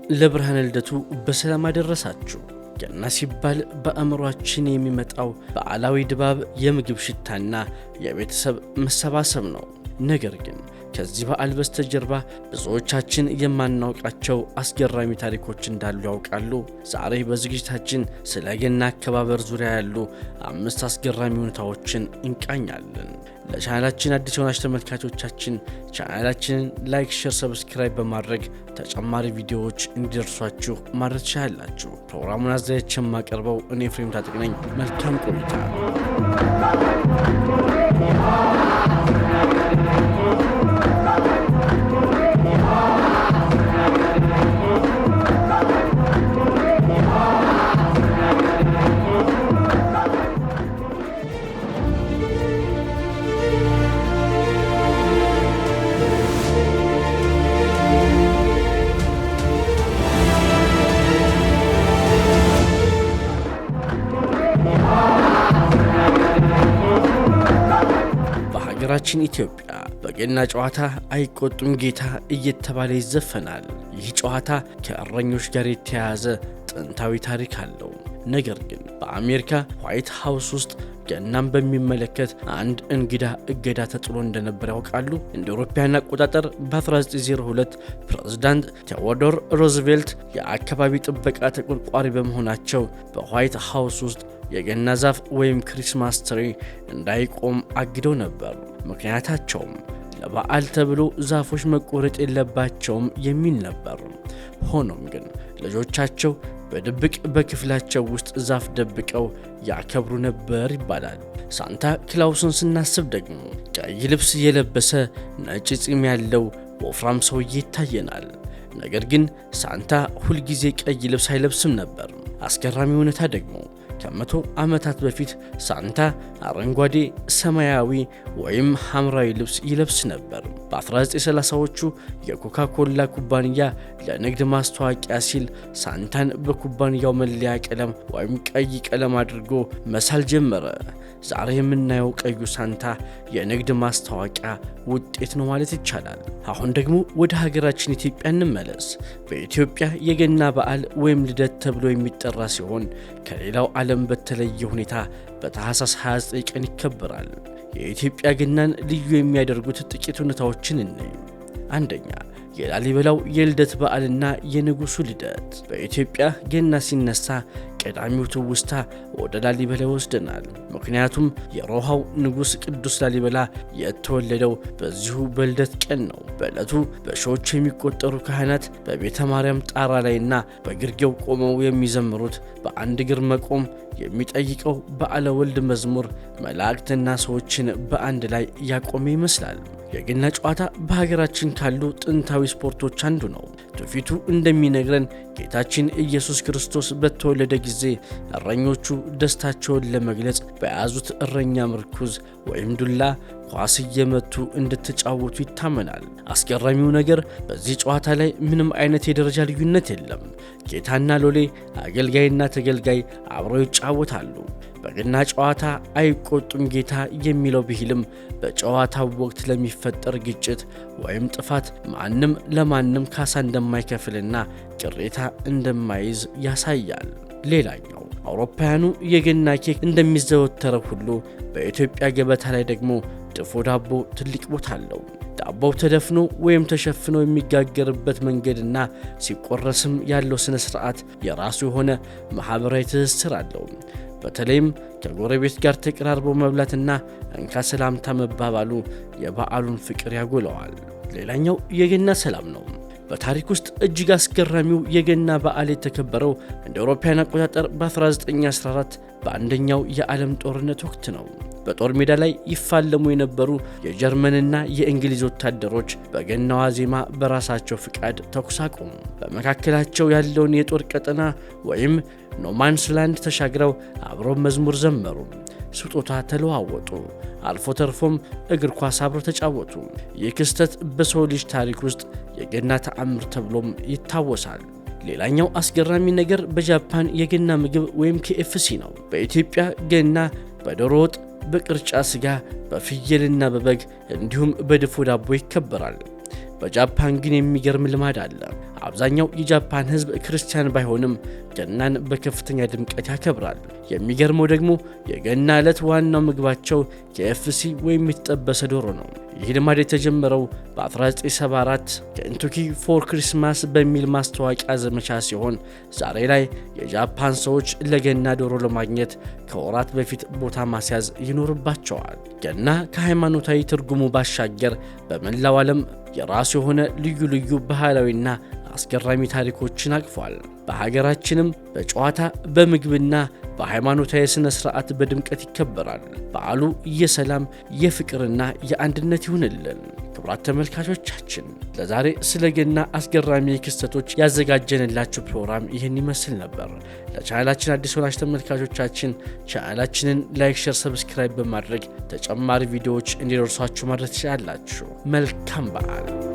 ለብርሃነ ልደቱ በሰላም አደረሳችሁ። ገና ሲባል በአእምሯችን የሚመጣው በዓላዊ ድባብ የምግብ ሽታና የቤተሰብ መሰባሰብ ነው። ነገር ግን ከዚህ በዓል በስተጀርባ ብዙዎቻችን የማናውቃቸው አስገራሚ ታሪኮች እንዳሉ ያውቃሉ? ዛሬ በዝግጅታችን ስለ ገና አከባበር ዙሪያ ያሉ 5 አስገራሚ ሁኔታዎችን እንቃኛለን። ለቻናላችን አዲስ የሆናችሁ ተመልካቾቻችን ቻናላችንን ላይክ፣ ሼር፣ ሰብስክራይብ በማድረግ ተጨማሪ ቪዲዮዎች እንዲደርሷችሁ ማድረግ ትችላላችሁ። ፕሮግራሙን አዘጋጅቼ የማቀርበው እኔ ኤፍሬም ታጠቅ ነኝ። መልካም ቆይታ። ሀገራችን ኢትዮጵያ በገና ጨዋታ አይቆጡም ጌታ እየተባለ ይዘፈናል። ይህ ጨዋታ ከእረኞች ጋር የተያያዘ ጥንታዊ ታሪክ አለው። ነገር ግን በአሜሪካ ዋይት ሃውስ ውስጥ ገናን በሚመለከት አንድ እንግዳ እገዳ ተጥሎ እንደነበር ያውቃሉ? እንደ አውሮፓውያን አቆጣጠር በ1902 ፕሬዝዳንት ቴዎዶር ሮዝቬልት የአካባቢ ጥበቃ ተቆርቋሪ በመሆናቸው በዋይት ሃውስ ውስጥ የገና ዛፍ ወይም ክሪስማስ ትሪ እንዳይቆም አግደው ነበር። ምክንያታቸውም ለበዓል ተብሎ ዛፎች መቆረጥ የለባቸውም የሚል ነበር። ሆኖም ግን ልጆቻቸው በድብቅ በክፍላቸው ውስጥ ዛፍ ደብቀው ያከብሩ ነበር ይባላል። ሳንታ ክላውስን ስናስብ ደግሞ ቀይ ልብስ የለበሰ ነጭ ፂም ያለው ወፍራም ሰውዬ ይታየናል። ነገር ግን ሳንታ ሁልጊዜ ቀይ ልብስ አይለብስም ነበር። አስገራሚ እውነታ ደግሞ ከ100 ዓመታት በፊት ሳንታ አረንጓዴ፣ ሰማያዊ ወይም ሐምራዊ ልብስ ይለብስ ነበር። በ1930ዎቹ የኮካ ኮላ ኩባንያ ለንግድ ማስተዋወቂያ ሲል ሳንታን በኩባንያው መለያ ቀለም ወይም ቀይ ቀለም አድርጎ መሳል ጀመረ። ዛሬ የምናየው ቀዩ ሳንታ የንግድ ማስተዋወቂያ ውጤት ነው ማለት ይቻላል። አሁን ደግሞ ወደ ሀገራችን ኢትዮጵያ እንመለስ። በኢትዮጵያ የገና በዓል ወይም ልደት ተብሎ የሚጠራ ሲሆን ከሌላው ዓለም በተለየ ሁኔታ በታኅሳስ 29 ቀን ይከበራል። የኢትዮጵያ ገናን ልዩ የሚያደርጉት ጥቂት ሁኔታዎችን እንይ። አንደኛ፣ የላሊበላው የልደት በዓልና የንጉሱ ልደት። በኢትዮጵያ ገና ሲነሳ ቀዳሚው ትውስታ ወደ ላሊበላ ይወስደናል። ምክንያቱም የሮሃው ንጉስ ቅዱስ ላሊበላ የተወለደው በዚሁ በልደት ቀን ነው። በዕለቱ በሺዎች የሚቆጠሩ ካህናት በቤተ ማርያም ጣራ ላይና በግርጌው ቆመው የሚዘምሩት በአንድ እግር መቆም የሚጠይቀው በዓለ ወልድ መዝሙር መላእክትና ሰዎችን በአንድ ላይ ያቆመ ይመስላል። የገና ጨዋታ በሀገራችን ካሉ ጥንታዊ ስፖርቶች አንዱ ነው። ትውፊቱ እንደሚነግረን ጌታችን ኢየሱስ ክርስቶስ በተወለደ ጊዜ እረኞቹ ደስታቸውን ለመግለጽ በያዙት እረኛ ምርኩዝ ወይም ዱላ ኳስ እየመቱ እንድትጫወቱ ይታመናል። አስገራሚው ነገር በዚህ ጨዋታ ላይ ምንም አይነት የደረጃ ልዩነት የለም። ጌታና ሎሌ፣ አገልጋይና ተገልጋይ አብረው ይጫወታሉ። በገና ጨዋታ አይቆጡም ጌታ የሚለው ብሂልም በጨዋታው ወቅት ለሚፈጠር ግጭት ወይም ጥፋት ማንም ለማንም ካሳ እንደማይከፍልና ቅሬታ እንደማይዝ ያሳያል። ሌላኛው አውሮፓውያኑ የገና ኬክ እንደሚዘወተረው ሁሉ በኢትዮጵያ ገበታ ላይ ደግሞ ድፎ ዳቦ ትልቅ ቦታ አለው። ዳቦው ተደፍኖ ወይም ተሸፍኖ የሚጋገርበት መንገድና ሲቆረስም ያለው ስነ ስርዓት የራሱ የሆነ ማህበራዊ ትስስር አለው። በተለይም ከጎረቤት ጋር ተቀራርቦ መብላትና እንካ ሰላምታ መባባሉ የበዓሉን ፍቅር ያጎለዋል። ሌላኛው የገና ሰላም ነው። በታሪክ ውስጥ እጅግ አስገራሚው የገና በዓል የተከበረው እንደ አውሮፓውያን አቆጣጠር በ1914 በአንደኛው የዓለም ጦርነት ወቅት ነው። በጦር ሜዳ ላይ ይፋለሙ የነበሩ የጀርመንና የእንግሊዝ ወታደሮች በገናዋ ዜማ በራሳቸው ፍቃድ ተኩስ አቆሙ። በመካከላቸው ያለውን የጦር ቀጠና ወይም ኖማንስ ላንድ ተሻግረው አብረው መዝሙር ዘመሩ፣ ስጦታ ተለዋወጡ፣ አልፎ ተርፎም እግር ኳስ አብረው ተጫወቱ። ይህ ክስተት በሰው ልጅ ታሪክ ውስጥ የገና ተአምር ተብሎም ይታወሳል። ሌላኛው አስገራሚ ነገር በጃፓን የገና ምግብ ወይም KFC ነው። በኢትዮጵያ ገና በዶሮ ወጥ፣ በቅርጫ ስጋ፣ በፍየልና በበግ እንዲሁም በድፎ ዳቦ ይከበራል። በጃፓን ግን የሚገርም ልማድ አለ። አብዛኛው የጃፓን ሕዝብ ክርስቲያን ባይሆንም ገናን በከፍተኛ ድምቀት ያከብራል። የሚገርመው ደግሞ የገና ዕለት ዋናው ምግባቸው KFC ወይም የተጠበሰ ዶሮ ነው። ይህ ልማድ የተጀመረው በ1974 ኬንቱኪ ፎር ክሪስማስ በሚል ማስታወቂያ ዘመቻ ሲሆን ዛሬ ላይ የጃፓን ሰዎች ለገና ዶሮ ለማግኘት ከወራት በፊት ቦታ ማስያዝ ይኖርባቸዋል። ገና ከሃይማኖታዊ ትርጉሙ ባሻገር በመላው ዓለም የራሱ የሆነ ልዩ ልዩ ባህላዊና አስገራሚ ታሪኮችን አቅፏል። በሀገራችንም በጨዋታ በምግብና በሃይማኖታዊ ስነ ስርዓት በድምቀት ይከበራል። በዓሉ የሰላም የፍቅርና የአንድነት ይሁንልን። ክቡራት ተመልካቾቻችን ለዛሬ ስለ ገና አስገራሚ ክስተቶች ያዘጋጀንላችሁ ፕሮግራም ይህን ይመስል ነበር። ለቻናላችን አዲስ ሆናችሁ ተመልካቾቻችን ቻናላችንን ላይክ፣ ሼር፣ ሰብስክራይብ በማድረግ ተጨማሪ ቪዲዮዎች እንዲደርሷችሁ ማድረግ ትችላላችሁ። መልካም በዓል።